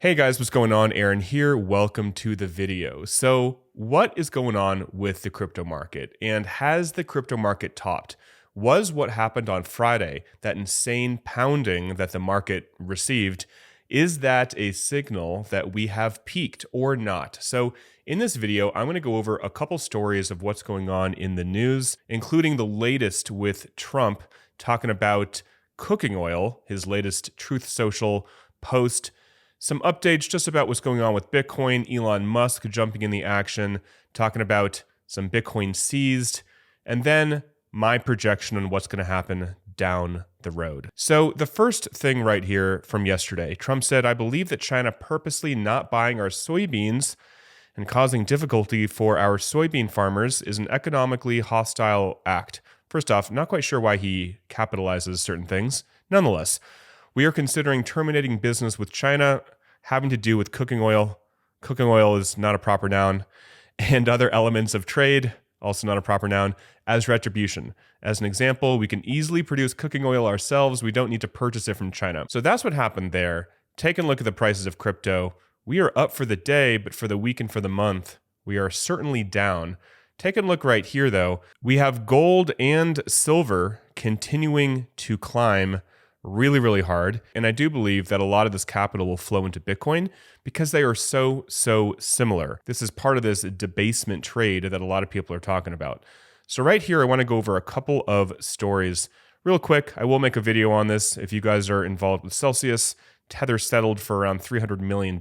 Hey guys, what's going on? Aaron here. Welcome to the video. So what is going on with the crypto market? And has the crypto market topped? Was what happened on Friday, that insane pounding that the market received, is that a signal that we have peaked or not? So in this video, I'm going to go over a couple stories of what's going on in the news, including the latest with Trump talking about cooking oil, his latest Truth Social post. Some updates just about what's going on with Bitcoin, Elon Musk jumping in the action, talking about some Bitcoin seized, and then my projection on what's going to happen down the road. So the first thing right here from yesterday, Trump said, "I believe that China purposely not buying our soybeans and causing difficulty for our soybean farmers is an economically hostile act." First off, not quite sure why he capitalizes certain things. Nonetheless, we are considering terminating business with China having to do with cooking oil. Cooking oil is not a proper noun. And other elements of trade, also not a proper noun, as retribution. As an example, we can easily produce cooking oil ourselves. We don't need to purchase it from China. So that's what happened there. Take a look at the prices of crypto. We are up for the day, but for the week and for the month, we are certainly down. Take a look right here, though. We have gold and silver continuing to climb really, really hard. And I do believe that a lot of this capital will flow into Bitcoin because they are so similar. This is part of this debasement trade that a lot of people are talking about. So right here, I want to go over a couple of stories real quick. I will make a video on this. If you guys are involved with Celsius, Tether settled for around $300 million,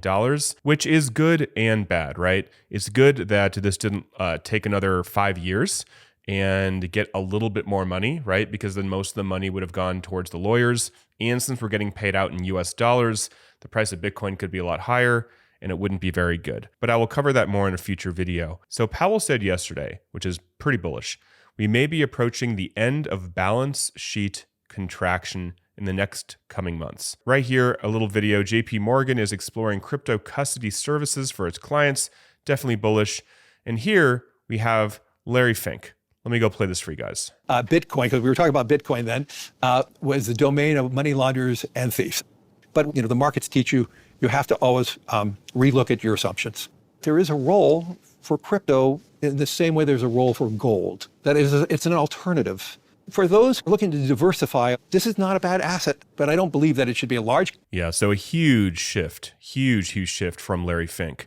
which is good and bad, right? It's good that this didn't take another 5 years and get a little bit more money, right? Because then most of the money would have gone towards the lawyers. And since we're getting paid out in US dollars, the price of Bitcoin could be a lot higher and it wouldn't be very good. But I will cover that more in a future video. So Powell said yesterday, which is pretty bullish, we may be approaching the end of balance sheet contraction in the next coming months. Right here, a little video. JP Morgan is exploring crypto custody services for its clients. Definitely bullish. And here we have Larry Fink. Let me go play this for you guys. Bitcoin, because we were talking about Bitcoin then, was the domain of money launderers and thieves. But the markets teach you have to always relook at your assumptions. There is a role for crypto in the same way there's a role for gold. That is, it's an alternative. For those looking to diversify, this is not a bad asset, but I don't believe that it should be a large. Yeah, so a huge shift from Larry Fink,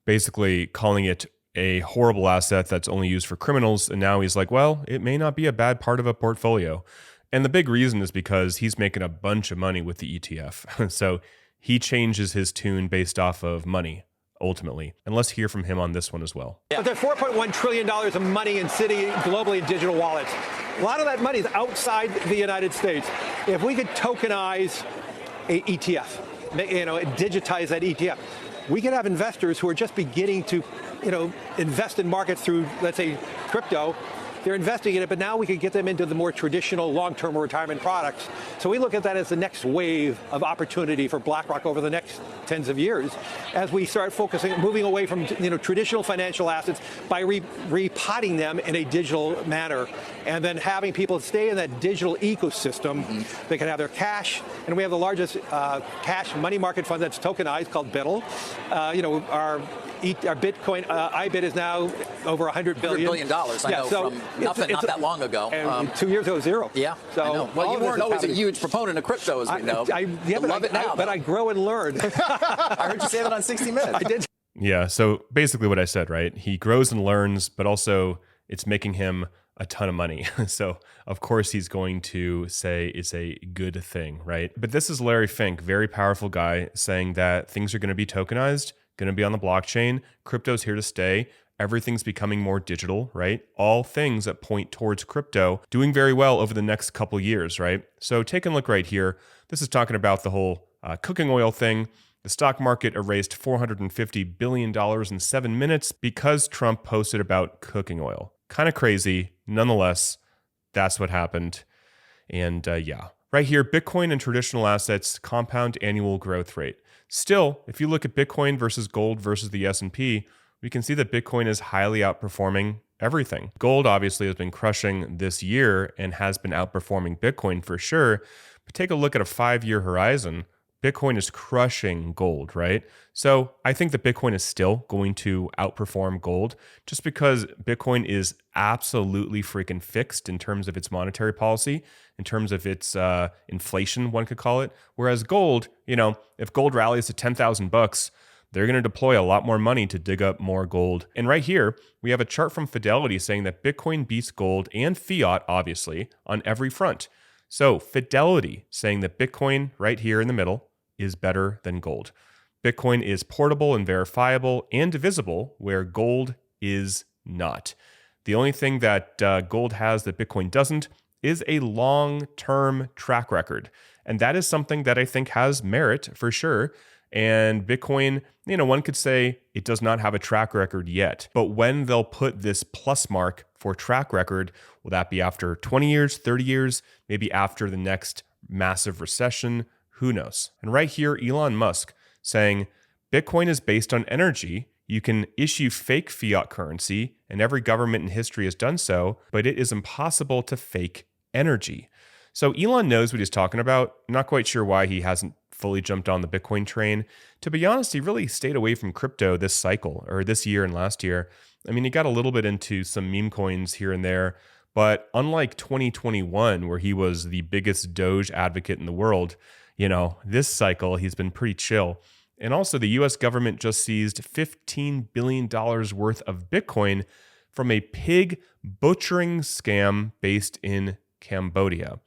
basically calling it a horrible asset that's only used for criminals. And now he's like, well, it may not be a bad part of a portfolio. And the big reason is because he's making a bunch of money with the ETF. So he changes his tune based off of money, ultimately. And let's hear from him on this one as well. Yeah. There's $4.1 trillion of money in city globally in digital wallets. A lot of that money is outside the United States. If we could tokenize a ETF, digitize that ETF, we could have investors who are just beginning to invest in markets through, let's say, crypto. They're investing in it, but now we could get them into the more traditional long-term retirement products. So we look at that as the next wave of opportunity for BlackRock over the next tens of years as we start moving away from traditional financial assets by repotting them in a digital manner, and then having people stay in that digital ecosystem. Mm-hmm. They can have their cash, and we have the largest cash money market fund that's tokenized called Bennett. Our Bitcoin IBIT is now over $100 billion. $100 billion, I know, from nothing not that long ago. And 2 years ago, zero. Yeah, so I know. Well, you weren't always a huge proponent of crypto, as we know. I love it now. But I grow and learn. I heard you say that on 60 Minutes. I did. Yeah, so basically what I said, right? He grows and learns, but also it's making him a ton of money. So of course he's going to say it's a good thing, right? But this is Larry Fink, very powerful guy, saying that things are going to be tokenized, going to be on the blockchain. Crypto's here to stay. Everything's becoming more digital, right? All things that point towards crypto doing very well over the next couple years, right? So take a look right here. This is talking about the whole cooking oil thing. The stock market erased $450 billion in 7 minutes because Trump posted about cooking oil. Kind of crazy. Nonetheless, that's what happened. And yeah, right here, Bitcoin and traditional assets compound annual growth rate. Still, if you look at Bitcoin versus gold versus the S&P, we can see that Bitcoin is highly outperforming everything. Gold obviously has been crushing this year and has been outperforming Bitcoin for sure. But take a look at a 5-year horizon. Bitcoin is crushing gold, right? So I think that Bitcoin is still going to outperform gold just because Bitcoin is absolutely freaking fixed in terms of its monetary policy, in terms of its inflation, one could call it. Whereas gold, if gold rallies to 10,000 bucks, they're going to deploy a lot more money to dig up more gold. And right here, we have a chart from Fidelity saying that Bitcoin beats gold and fiat, obviously, on every front. So Fidelity saying that Bitcoin right here in the middle is better than gold. Bitcoin is portable and verifiable and divisible, where gold is not. The only thing that gold has that Bitcoin doesn't is a long-term track record. And that is something that I think has merit for sure. And Bitcoin, one could say it does not have a track record yet. But when they'll put this plus mark for track record, will that be after 20 years, 30 years, maybe after the next massive recession? Who knows? And right here, Elon Musk saying, Bitcoin is based on energy. You can issue fake fiat currency, and every government in history has done so, but it is impossible to fake energy. So Elon knows what he's talking about. I'm not quite sure why he hasn't fully jumped on the Bitcoin train. To be honest, he really stayed away from crypto this cycle, or this year and last year. I mean, he got a little bit into some meme coins here and there, but unlike 2021, where he was the biggest Doge advocate in the world, this cycle, he's been pretty chill. And also, the US government just seized $15 billion worth of Bitcoin from a pig butchering scam based in Cambodia.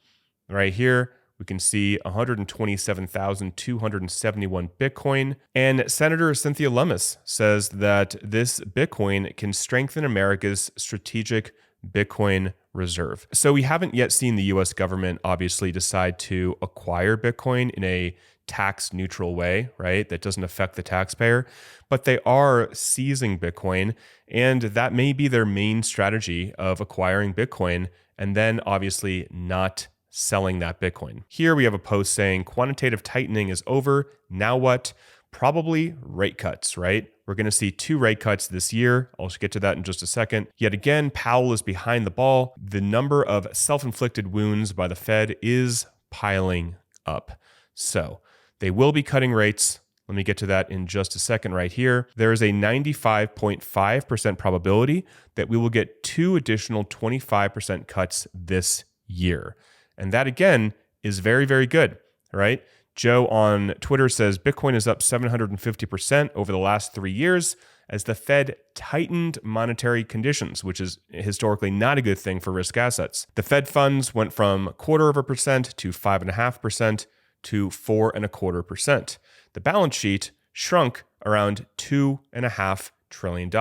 Right here, we can see 127,271 Bitcoin. And Senator Cynthia Lummis says that this Bitcoin can strengthen America's strategic Bitcoin reserve. So we haven't yet seen the US government obviously decide to acquire Bitcoin in a tax neutral way, right? That doesn't affect the taxpayer, but they are seizing Bitcoin. And that may be their main strategy of acquiring Bitcoin and then obviously not selling that Bitcoin. Here we have a post saying quantitative tightening is over. Now what? Probably rate cuts, right? We're going to see 2 rate cuts this year. I'll get to that in just a second. Yet again, Powell is behind the ball. The number of self-inflicted wounds by the Fed is piling up. So they will be cutting rates. Let me get to that in just a second right here. There is a 95.5% probability that we will get 2 additional 25% cuts this year. And that again is very, very good, right? Joe on Twitter says Bitcoin is up 750% over the last 3 years as the Fed tightened monetary conditions, which is historically not a good thing for risk assets. The Fed funds went from 0.25% to 5.5% to 4.25%. The balance sheet shrunk around $2.5 trillion.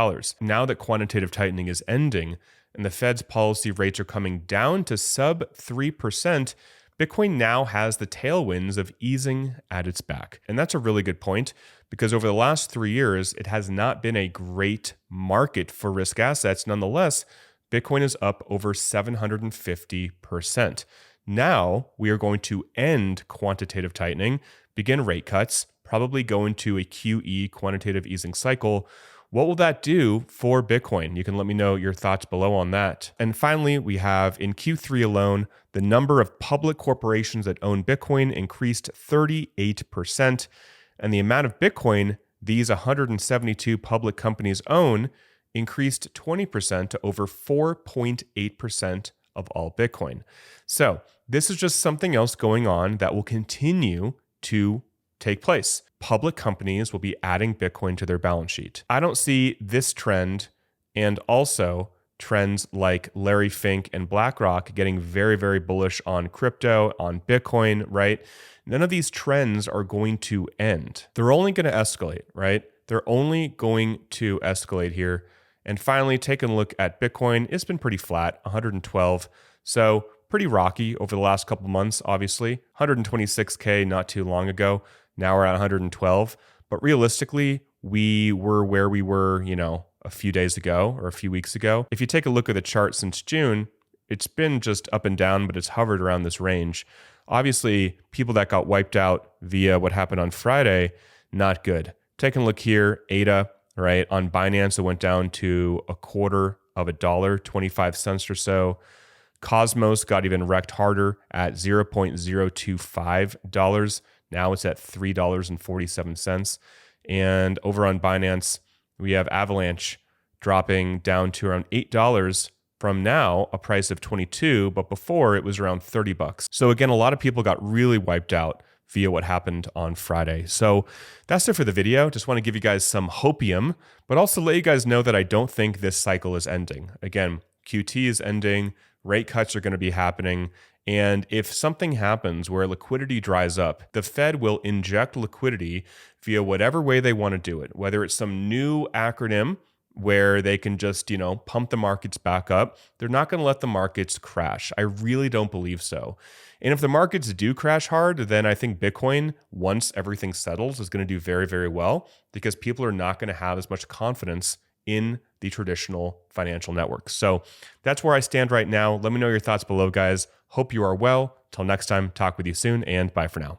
Now that quantitative tightening is ending and the Fed's policy rates are coming down to sub 3%, Bitcoin now has the tailwinds of easing at its back. And that's a really good point because over the last 3 years, it has not been a great market for risk assets. Nonetheless, Bitcoin is up over 750%. Now we are going to end quantitative tightening, begin rate cuts, probably go into a QE, quantitative easing cycle. What will that do for Bitcoin? You can let me know your thoughts below on that. And finally, we have in Q3 alone, the number of public corporations that own Bitcoin increased 38%. And the amount of Bitcoin these 172 public companies own increased 20% to over 4.8% of all Bitcoin. So this is just something else going on that will continue to take place. Public companies will be adding Bitcoin to their balance sheet. I don't see this trend and also trends like Larry Fink and BlackRock getting very, very bullish on crypto, on Bitcoin, right? None of these trends are going to end. They're only going to escalate, right? They're only going to escalate here. And finally, taking a look at Bitcoin, it's been pretty flat, 112. So pretty rocky over the last couple of months, obviously. 126K not too long ago. Now we're at 112. But realistically, we were where we were, a few days ago or a few weeks ago. If you take a look at the chart since June, it's been just up and down, but it's hovered around this range. Obviously, people that got wiped out via what happened on Friday, not good. Taking a look here, ADA, right? On Binance, it went down to $0.25, 25 cents or so. Cosmos got even wrecked harder at $0.025, Now it's at $3.47. And over on Binance, we have Avalanche dropping down to around $8 from now a price of 22, but before it was around 30 bucks. So again, a lot of people got really wiped out via what happened on Friday. So that's it for the video. Just want to give you guys some hopium, but also let you guys know that I don't think this cycle is ending. Again, QT is ending, rate cuts are going to be happening. And if something happens where liquidity dries up, the Fed will inject liquidity via whatever way they want to do it, whether it's some new acronym where they can just, pump the markets back up. They're not going to let the markets crash. I really don't believe so. And if the markets do crash hard, then I think Bitcoin, once everything settles, is going to do very, very well because people are not going to have as much confidence in the traditional financial networks. So that's where I stand right now. Let me know your thoughts below, guys. Hope you are well. Till next time, talk with you soon, and bye for now.